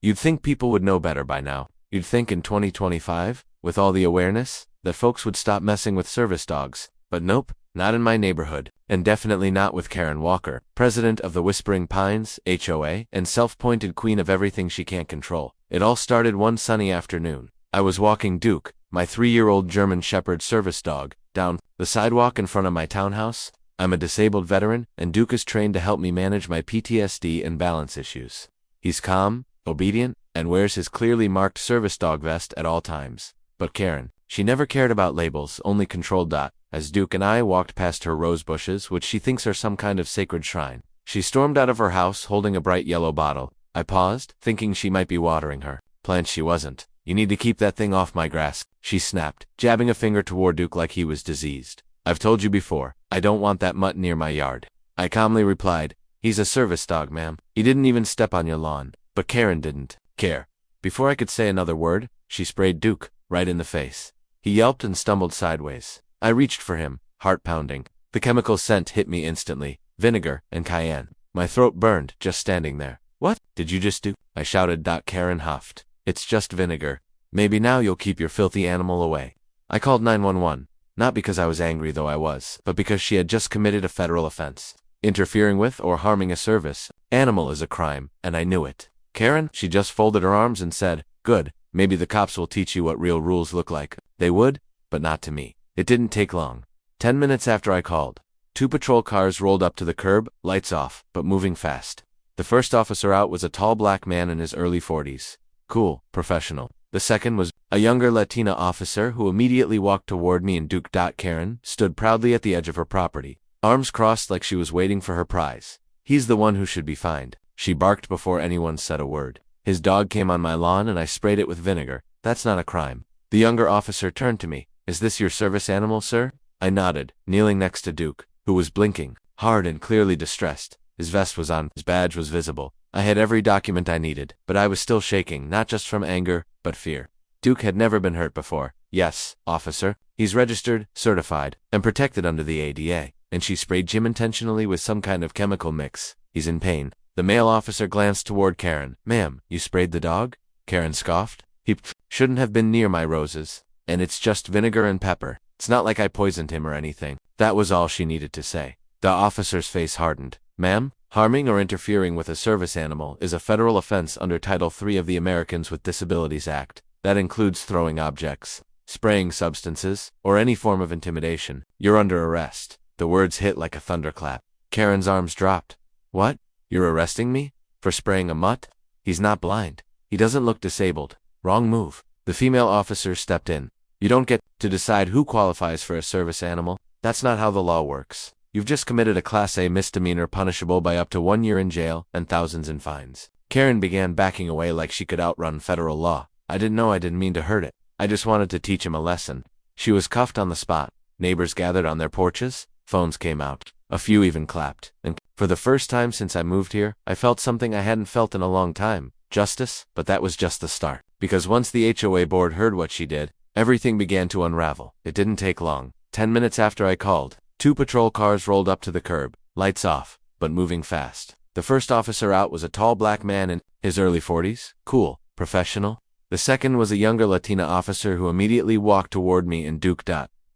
You'd think people would know better by now. You'd think in 2025, with all the awareness, that folks would stop messing with service dogs. But nope, not in my neighborhood, and definitely not with Karen Walker, president of the Whispering Pines, HOA, and self-appointed queen of everything she can't control. It all started one sunny afternoon. I was walking Duke, my 3-year-old German Shepherd service dog, down the sidewalk in front of my townhouse. I'm a disabled veteran, and Duke is trained to help me manage my PTSD and balance issues. He's calm, obedient, and wears his clearly marked service dog vest at all times. But Karen, she never cared about labels, only controlled. As Duke and I walked past her rose bushes, which she thinks are some kind of sacred shrine, she stormed out of her house holding a bright yellow bottle. I paused, thinking she might be watering her plants. She wasn't. You need to keep that thing off my grass, she snapped, jabbing a finger toward Duke like he was diseased. I've told you before, I don't want that mutt near my yard. I calmly replied, he's a service dog, ma'am. He didn't even step on your lawn. But Karen didn't care. Before I could say another word, she sprayed Duke right in the face. He yelped and stumbled sideways. I reached for him, heart pounding. The chemical scent hit me instantly, vinegar and cayenne. My throat burned just standing there. What did you just do? I shouted. Karen huffed. It's just vinegar. Maybe now you'll keep your filthy animal away. I called 911, not because I was angry, though I was, but because she had just committed a federal offense. Interfering with or harming a service animal is a crime, and I knew it. Karen, she just folded her arms and said, good, maybe the cops will teach you what real rules look like. They would, but not to me. It didn't take long. 10 minutes after I called, 2 patrol cars rolled up to the curb, lights off, but moving fast. The first officer out was a tall black man in his early 40s. Cool, professional. The second was a younger Latina officer who immediately walked toward me, and Duke. Karen stood proudly at the edge of her property, arms crossed like she was waiting for her prize. He's the one who should be fined, she barked before anyone said a word. His dog came on my lawn and I sprayed it with vinegar. That's not a crime. The younger officer turned to me. Is this your service animal, sir? I nodded, kneeling next to Duke, who was blinking, hard and clearly distressed. His vest was on, his badge was visible. I had every document I needed, but I was still shaking, not just from anger, but fear. Duke had never been hurt before. Yes, officer. He's registered, certified, and protected under the ADA. And she sprayed Jim intentionally with some kind of chemical mix. He's in pain. The male officer glanced toward Karen. Ma'am, you sprayed the dog? Karen scoffed. He shouldn't have been near my roses. And it's just vinegar and pepper. It's not like I poisoned him or anything. That was all she needed to say. The officer's face hardened. Ma'am, harming or interfering with a service animal is a federal offense under Title III of the Americans with Disabilities Act. That includes throwing objects, spraying substances, or any form of intimidation. You're under arrest. The words hit like a thunderclap. Karen's arms dropped. What? You're arresting me? For spraying a mutt? He's not blind. He doesn't look disabled. Wrong move. The female officer stepped in. You don't get to decide who qualifies for a service animal. That's not how the law works. You've just committed a Class A misdemeanor punishable by up to 1 year in jail and thousands in fines. Karen began backing away like she could outrun federal law. I didn't mean to hurt it. I just wanted to teach him a lesson. She was cuffed on the spot. Neighbors gathered on their porches. Phones came out. A few even clapped. And for the first time since I moved here, I felt something I hadn't felt in a long time. Justice, but that was just the start. Because once the HOA board heard what she did, everything began to unravel. It didn't take long. 10 minutes after I called, 2 patrol cars rolled up to the curb, lights off, but moving fast. The first officer out was a tall black man in his early 40s. Cool, professional. The second was a younger Latina officer who immediately walked toward me, and Duke.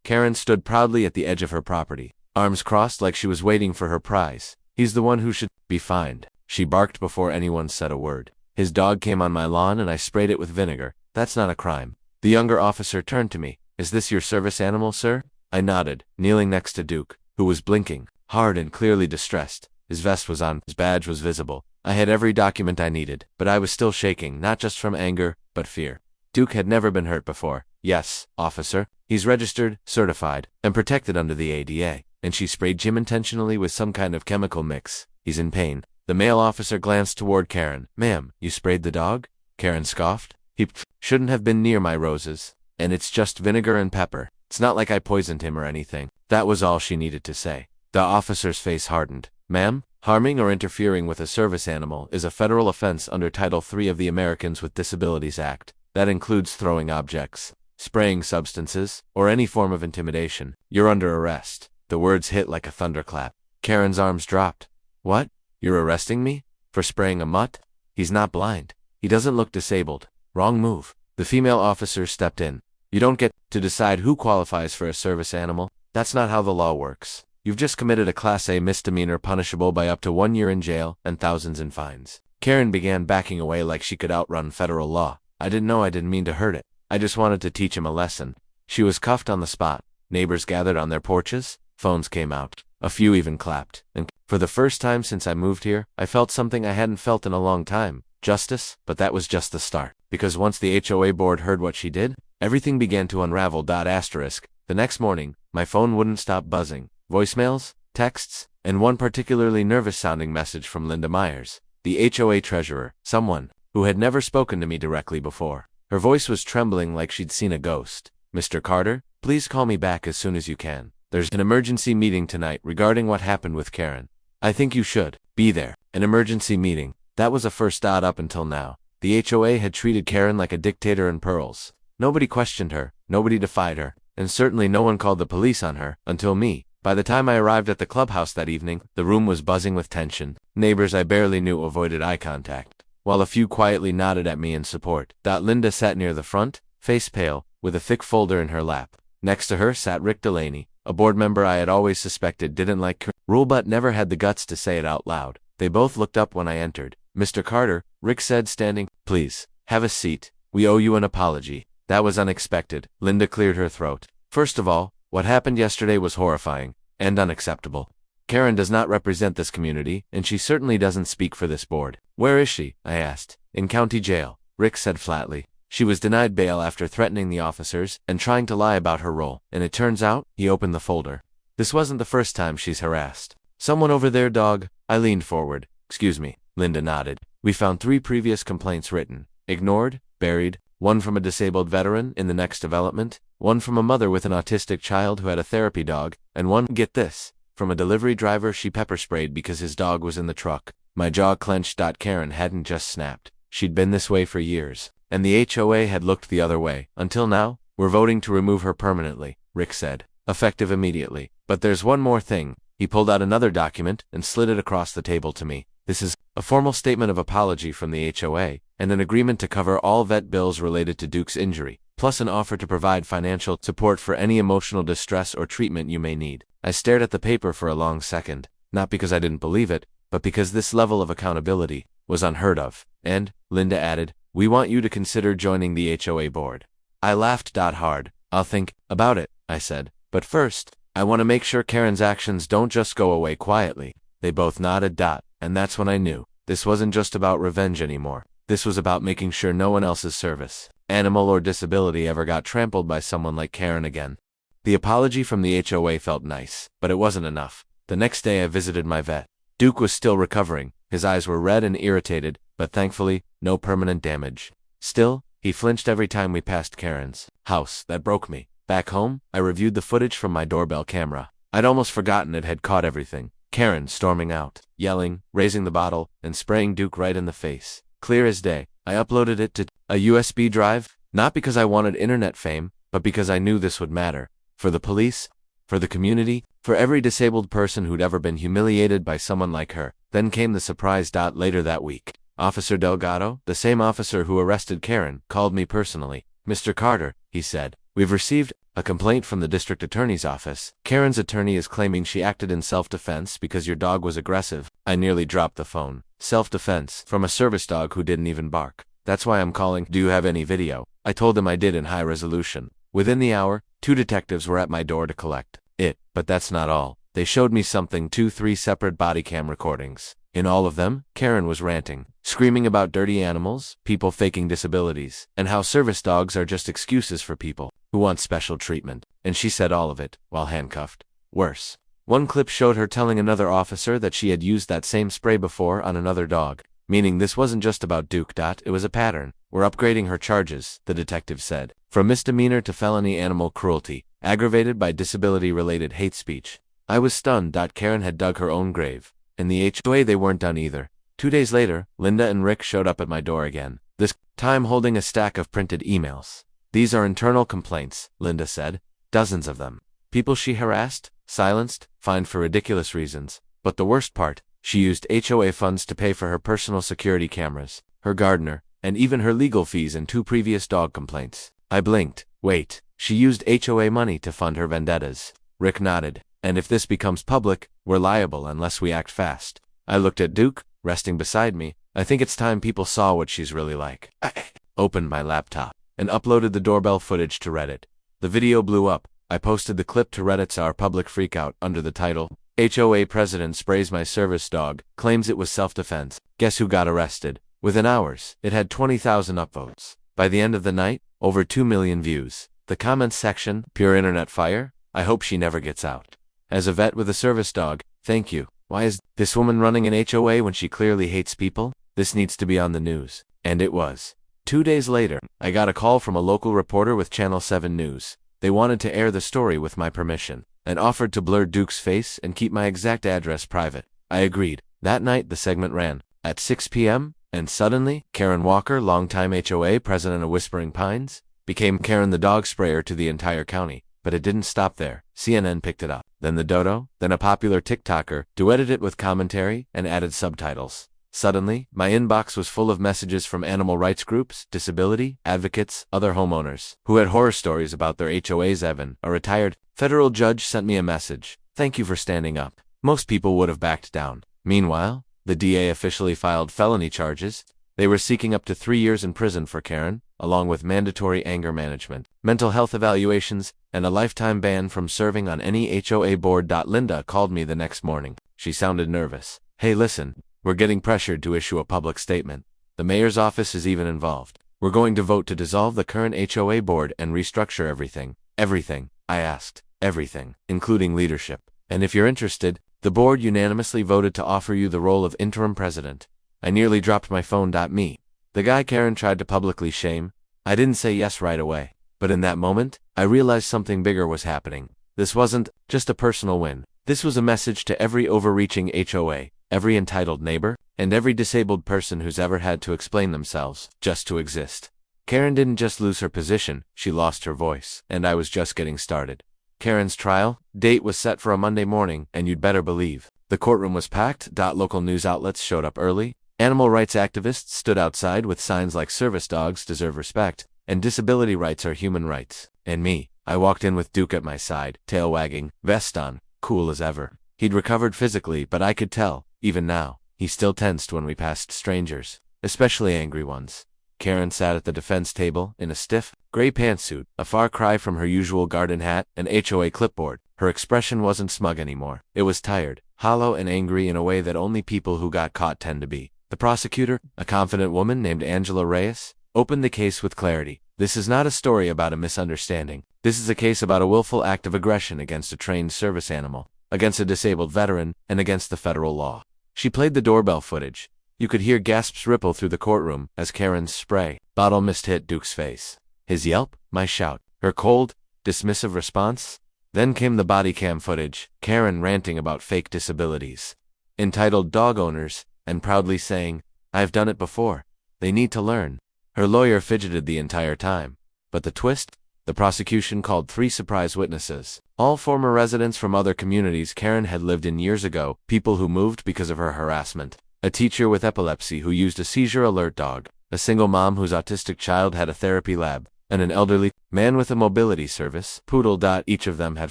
Karen stood proudly at the edge of her property, arms crossed like she was waiting for her prize. He's the one who should be fined, she barked before anyone said a word. His dog came on my lawn and I sprayed it with vinegar. That's not a crime. The younger officer turned to me. Is this your service animal, sir? I nodded, kneeling next to Duke, who was blinking, hard and clearly distressed. His vest was on, his badge was visible. I had every document I needed, but I was still shaking, not just from anger, but fear. Duke had never been hurt before. Yes, officer. He's registered, certified, and protected under the ADA. And she sprayed Jim intentionally with some kind of chemical mix. He's in pain. The male officer glanced toward Karen. Ma'am, you sprayed the dog? Karen scoffed. He shouldn't have been near my roses. And it's just vinegar and pepper. It's not like I poisoned him or anything. That was all she needed to say. The officer's face hardened. Ma'am, harming or interfering with a service animal is a federal offense under Title III of the Americans with Disabilities Act. That includes throwing objects, spraying substances, or any form of intimidation. You're under arrest. The words hit like a thunderclap. Karen's arms dropped. What? You're arresting me? For spraying a mutt? He's not blind. He doesn't look disabled. Wrong move. The female officer stepped in. You don't get to decide who qualifies for a service animal. That's not how the law works. You've just committed a Class A misdemeanor punishable by up to 1 year in jail and thousands in fines. Karen began backing away like she could outrun federal law. I didn't mean to hurt it. I just wanted to teach him a lesson. She was cuffed on the spot. Neighbors gathered on their porches. Phones came out. A few even clapped. And for the first time since I moved here, I felt something I hadn't felt in a long time. Justice, but that was just the start. Because once the HOA board heard what she did, everything began to unravel. The next morning, my phone wouldn't stop buzzing. Voicemails, texts, and one particularly nervous-sounding message from Linda Myers, the HOA treasurer, someone who had never spoken to me directly before. Her voice was trembling like she'd seen a ghost. Mr. Carter, please call me back as soon as you can. There's an emergency meeting tonight regarding what happened with Karen. I think you should be there. An emergency meeting. That was a first. Up until now, the HOA had treated Karen like a dictator in pearls. Nobody questioned her, nobody defied her, and certainly no one called the police on her, until me. By the time I arrived at the clubhouse that evening, the room was buzzing with tension. Neighbors I barely knew avoided eye contact, while a few quietly nodded at me in support. Linda sat near the front, face pale, with a thick folder in her lap. Next to her sat Rick Delaney, a board member I had always suspected didn't like rule but never had the guts to say it out loud. They both looked up when I entered. Mr. Carter, Rick said, standing. Please, have a seat. We owe you an apology. That was unexpected. Linda cleared her throat. First of all, what happened yesterday was horrifying and unacceptable. Karen does not represent this community, and she certainly doesn't speak for this board. Where is she? I asked. In county jail, Rick said flatly. She was denied bail after threatening the officers and trying to lie about her role, and it turns out, he opened the folder. This wasn't the first time she's harassed. Someone over there, dog? I leaned forward. Excuse me. Linda nodded. We found 3 previous complaints written, ignored, buried, one from a disabled veteran in the next development, one from a mother with an autistic child who had a therapy dog, and one, get this, from a delivery driver she pepper sprayed because his dog was in the truck. My jaw clenched. Karen hadn't just snapped. She'd been this way for years, and the HOA had looked the other way. Until now, we're voting to remove her permanently, Rick said, effective immediately. But there's one more thing. He pulled out another document and slid it across the table to me. This is a formal statement of apology from the HOA, and an agreement to cover all vet bills related to Duke's injury, plus an offer to provide financial support for any emotional distress or treatment you may need. I stared at the paper for a long second, not because I didn't believe it, but because this level of accountability was unheard of. And, Linda added, we want you to consider joining the HOA board. I laughed hard. I'll think about it, I said. But first, I want to make sure Karen's actions don't just go away quietly. They both nodded. And that's when I knew. This wasn't just about revenge anymore. This was about making sure no one else's service, animal or disability ever got trampled by someone like Karen again. The apology from the HOA felt nice, but it wasn't enough. The next day I visited my vet. Duke was still recovering. His eyes were red and irritated, but thankfully, no permanent damage. Still, he flinched every time we passed Karen's house. That broke me. Back home, I reviewed the footage from my doorbell camera. I'd almost forgotten it had caught everything. Karen storming out, yelling, raising the bottle, and spraying Duke right in the face. Clear as day. I uploaded it to a USB drive, not because I wanted internet fame, but because I knew this would matter. For the police, for the community, for every disabled person who'd ever been humiliated by someone like her. Then came the surprise. Later that week, Officer Delgado, the same officer who arrested Karen, called me personally. Mr. Carter, he said, we've received a complaint from the district attorney's office. Karen's attorney is claiming she acted in self-defense because your dog was aggressive. I nearly dropped the phone. Self-defense from a service dog who didn't even bark. That's why I'm calling. Do you have any video? I told them I did in high resolution. Within the hour, 2 detectives were at my door to collect it. But that's not all. They showed me something. 3 separate bodycam recordings. In all of them, Karen was ranting, screaming about dirty animals, people faking disabilities, and how service dogs are just excuses for people who want special treatment. And she said all of it while handcuffed. Worse. One clip showed her telling another officer that she had used that same spray before on another dog, meaning this wasn't just about Duke. It was a pattern. We're upgrading her charges, the detective said, from misdemeanor to felony animal cruelty, aggravated by disability-related hate speech. I was stunned. Karen had dug her own grave. In the HOA they weren't done either. 2 days later, Linda and Rick showed up at my door again, this time holding a stack of printed emails. These are internal complaints, Linda said. Dozens of them. People she harassed, silenced, fined for ridiculous reasons. But the worst part, she used HOA funds to pay for her personal security cameras, her gardener, and even her legal fees and 2 previous dog complaints. I blinked. Wait, she used HOA money to fund her vendettas. Rick nodded. And if this becomes public, we're liable unless we act fast. I looked at Duke, resting beside me. I think it's time people saw what she's really like. I opened my laptop and uploaded the doorbell footage to Reddit. The video blew up. I posted the clip to Reddit's Our Public Freakout under the title, HOA President Sprays My Service Dog, Claims It Was Self-Defense. Guess who got arrested? Within hours, it had 20,000 upvotes. By the end of the night, over 2 million views. The comments section, pure internet fire. I hope she never gets out. As a vet with a service dog, thank you. Why is this woman running an HOA when she clearly hates people? This needs to be on the news. And it was. 2 days later, I got a call from a local reporter with Channel 7 News. They wanted to air the story with my permission, and offered to blur Duke's face and keep my exact address private. I agreed. That night, the segment ran at 6 p.m., and suddenly, Karen Walker, longtime HOA president of Whispering Pines, became Karen the dog sprayer to the entire county. But it didn't stop there. CNN picked it up. Then the dodo, then a popular TikToker, duetted it with commentary and added subtitles. Suddenly, my inbox was full of messages from animal rights groups, disability advocates, other homeowners, who had horror stories about their HOAs. Evan, a retired federal judge, sent me a message. Thank you for standing up. Most people would have backed down. Meanwhile, the DA officially filed felony charges. They were seeking up to 3 years in prison for Karen, along with mandatory anger management, mental health evaluations, and a lifetime ban from serving on any HOA board. Linda called me the next morning. She sounded nervous. Hey, listen, we're getting pressured to issue a public statement. The mayor's office is even involved. We're going to vote to dissolve the current HOA board and restructure everything. Everything, I asked. Everything, including leadership. And if you're interested, the board unanimously voted to offer you the role of interim president. I nearly dropped my phone. Me. The guy Karen tried to publicly shame. I didn't say yes right away. But in that moment, I realized something bigger was happening. This wasn't just a personal win. This was a message to every overreaching HOA, every entitled neighbor, and every disabled person who's ever had to explain themselves, just to exist. Karen didn't just lose her position, she lost her voice, and I was just getting started. Karen's trial date was set for a Monday morning, and you'd better believe the courtroom was packed. Local news outlets showed up early. Animal rights activists stood outside with signs like "Service dogs deserve respect," and "Disability rights are human rights." And me, I walked in with Duke at my side, tail wagging, vest on, cool as ever. He'd recovered physically, but I could tell, even now, he still tensed when we passed strangers, especially angry ones. Karen sat at the defense table, in a stiff, gray pantsuit, a far cry from her usual garden hat and HOA clipboard. Her expression wasn't smug anymore. It was tired, hollow, and angry in a way that only people who got caught tend to be. The prosecutor, a confident woman named Angela Reyes, opened the case with clarity. This is not a story about a misunderstanding. This is a case about a willful act of aggression against a trained service animal, against a disabled veteran, and against the federal law. She played the doorbell footage. You could hear gasps ripple through the courtroom as Karen's spray bottle mist hit Duke's face. His yelp, my shout, her cold, dismissive response. Then came the body cam footage, Karen ranting about fake disabilities, entitled dog owners, and proudly saying, "I've done it before. They need to learn." Her lawyer fidgeted the entire time. But the twist? The prosecution called 3 surprise witnesses, all former residents from other communities Karen had lived in years ago, people who moved because of her harassment, a teacher with epilepsy who used a seizure alert dog, a single mom whose autistic child had a therapy lab, and an elderly man with a mobility service poodle. Each of them had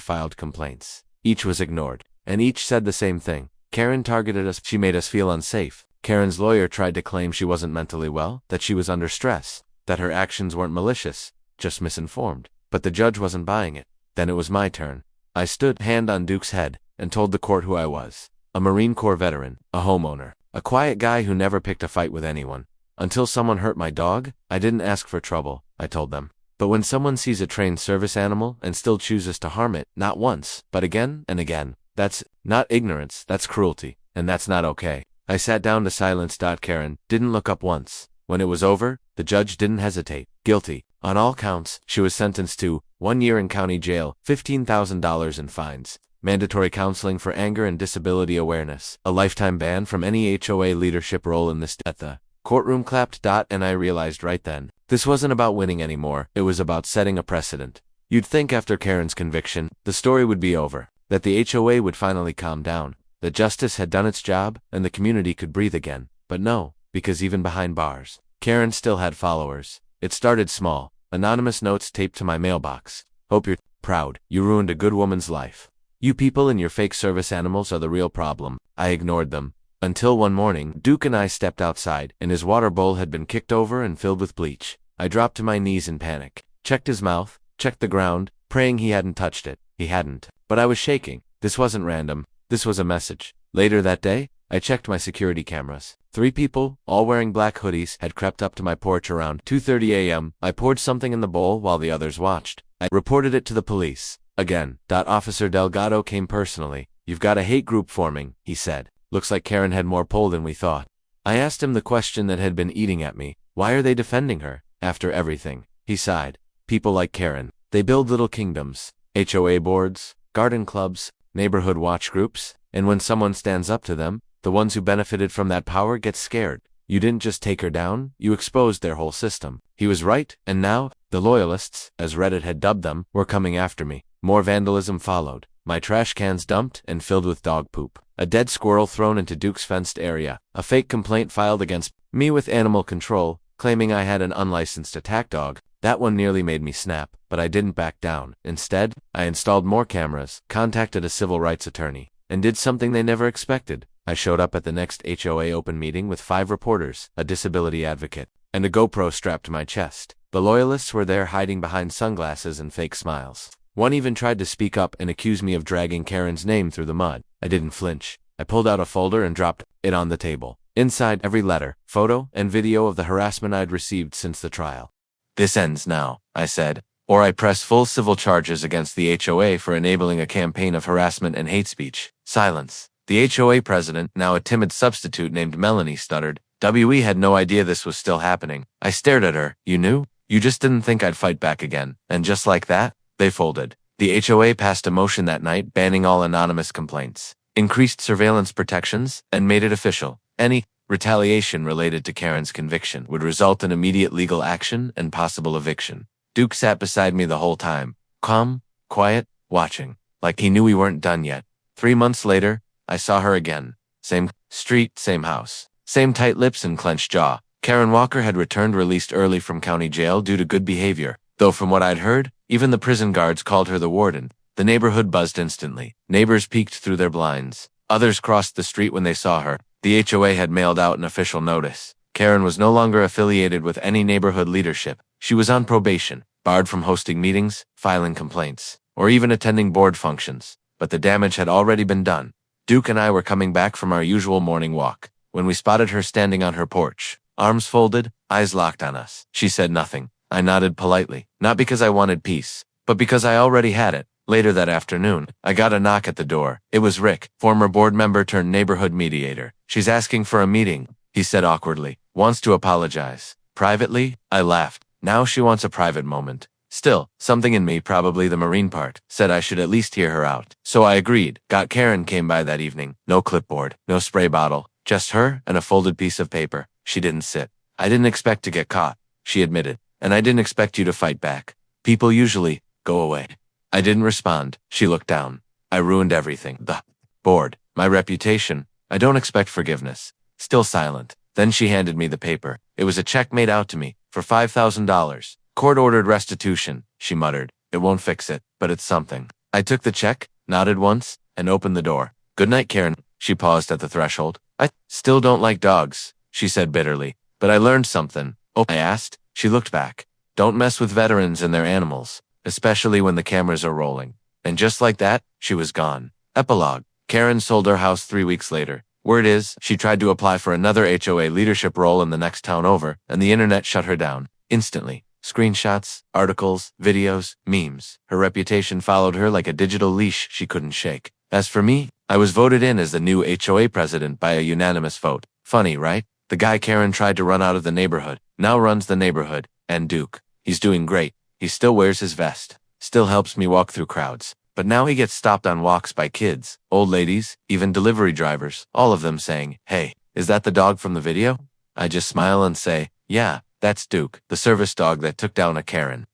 filed complaints. Each was ignored, and each said the same thing. Karen targeted us. She made us feel unsafe. Karen's lawyer tried to claim she wasn't mentally well, that she was under stress, that her actions weren't malicious, just misinformed. But the judge wasn't buying it. Then it was my turn. I stood, hand on Duke's head, and told the court who I was. A Marine Corps veteran, a homeowner, a quiet guy who never picked a fight with anyone. Until someone hurt my dog, I didn't ask for trouble, I told them. But when someone sees a trained service animal and still chooses to harm it, not once, but again and again, that's not ignorance, that's cruelty, and that's not okay. I sat down to silence. Karen didn't look up once. When it was over, the judge didn't hesitate. Guilty. On all counts, she was sentenced to 1 year in county jail, $15,000 in fines, mandatory counseling for anger and disability awareness, a lifetime ban from any HOA leadership role in this. At the courtroom clapped. And I realized right then, this wasn't about winning anymore, it was about setting a precedent. You'd think after Karen's conviction, the story would be over, that the HOA would finally calm down, that justice had done its job, and the community could breathe again. But no, because even behind bars, Karen still had followers. It started small. Anonymous notes taped to my mailbox. Hope you're proud. You ruined a good woman's life. You people and your fake service animals are the real problem. I ignored them. Until one morning, Duke and I stepped outside, and his water bowl had been kicked over and filled with bleach. I dropped to my knees in panic. Checked his mouth, checked the ground, praying he hadn't touched it. He hadn't. But I was shaking. This wasn't random. This was a message. Later that day, I checked my security cameras. 3 people, all wearing black hoodies, had crept up to my porch around 2:30 a.m. I poured something in the bowl while the others watched. I reported it to the police. Again, Officer Delgado came personally. You've got a hate group forming, he said. Looks like Karen had more pull than we thought. I asked him the question that had been eating at me. Why are they defending her, after everything? He sighed. People like Karen. They build little kingdoms. HOA boards, garden clubs, neighborhood watch groups, and when someone stands up to them, the ones who benefited from that power get scared. You didn't just take her down, you exposed their whole system. He was right, and now, the loyalists, as Reddit had dubbed them, were coming after me. More vandalism followed. My trash cans dumped and filled with dog poop. A dead squirrel thrown into Duke's fenced area. A fake complaint filed against me with animal control, claiming I had an unlicensed attack dog. That one nearly made me snap, but I didn't back down. Instead, I installed more cameras, contacted a civil rights attorney, and did something they never expected. I showed up at the next HOA open meeting with 5 reporters, a disability advocate, and a GoPro strapped to my chest. The loyalists were there hiding behind sunglasses and fake smiles. One even tried to speak up and accuse me of dragging Karen's name through the mud. I didn't flinch. I pulled out a folder and dropped it on the table. Inside, every letter, photo, and video of the harassment I'd received since the trial. This ends now, I said, or I press full civil charges against the HOA for enabling a campaign of harassment and hate speech. Silence. The HOA president, now a timid substitute named Melanie, stuttered. We had no idea this was still happening. I stared at her. You knew? You just didn't think I'd fight back again. And just like that, they folded. The HOA passed a motion that night banning all anonymous complaints, increased surveillance protections, and made it official. Any retaliation related to Karen's conviction would result in immediate legal action and possible eviction. Duke sat beside me the whole time, calm, quiet, watching, like he knew we weren't done yet. 3 months later, I saw her again. Same street, same house. Same tight lips and clenched jaw. Karen Walker had returned released early from county jail due to good behavior, though from what I'd heard, even the prison guards called her the warden. The neighborhood buzzed instantly. Neighbors peeked through their blinds. Others crossed the street when they saw her. The HOA had mailed out an official notice. Karen was no longer affiliated with any neighborhood leadership. She was on probation, barred from hosting meetings, filing complaints, or even attending board functions. But the damage had already been done. Duke and I were coming back from our usual morning walk when we spotted her standing on her porch, arms folded, eyes locked on us. She said nothing. I nodded politely, not because I wanted peace, but because I already had it. Later that afternoon, I got a knock at the door. It was Rick, former board member turned neighborhood mediator. She's asking for a meeting, he said awkwardly. Wants to apologize. Privately? I laughed. Now she wants a private moment. Still, something in me, probably the Marine part, said I should at least hear her out. So I agreed. Karen came by that evening. No clipboard, no spray bottle, just her and a folded piece of paper. She didn't sit. I didn't expect to get caught, she admitted. And I didn't expect you to fight back. People usually go away. I didn't respond. She looked down. I ruined everything. The board, my reputation. I don't expect forgiveness. Still silent. Then she handed me the paper. It was a check made out to me for $5,000. Court-ordered restitution, she muttered. It won't fix it, but it's something. I took the check, nodded once, and opened the door. Good night, Karen. She paused at the threshold. I still don't like dogs, she said bitterly. But I learned something. Oh, I asked. She looked back. Don't mess with veterans and their animals, especially when the cameras are rolling. And just like that, she was gone. Epilogue. Karen sold her house 3 weeks later. Word is, she tried to apply for another HOA leadership role in the next town over, and the internet shut her down. Instantly. Screenshots, articles, videos, memes. Her reputation followed her like a digital leash she couldn't shake. As for me, I was voted in as the new HOA president by a unanimous vote. Funny, right? The guy Karen tried to run out of the neighborhood now runs the neighborhood. And Duke. He's doing great. He still wears his vest. Still helps me walk through crowds. But now he gets stopped on walks by kids, old ladies, even delivery drivers, all of them saying, "Hey, is that the dog from the video?" I just smile and say, "Yeah, that's Duke, the service dog that took down a Karen."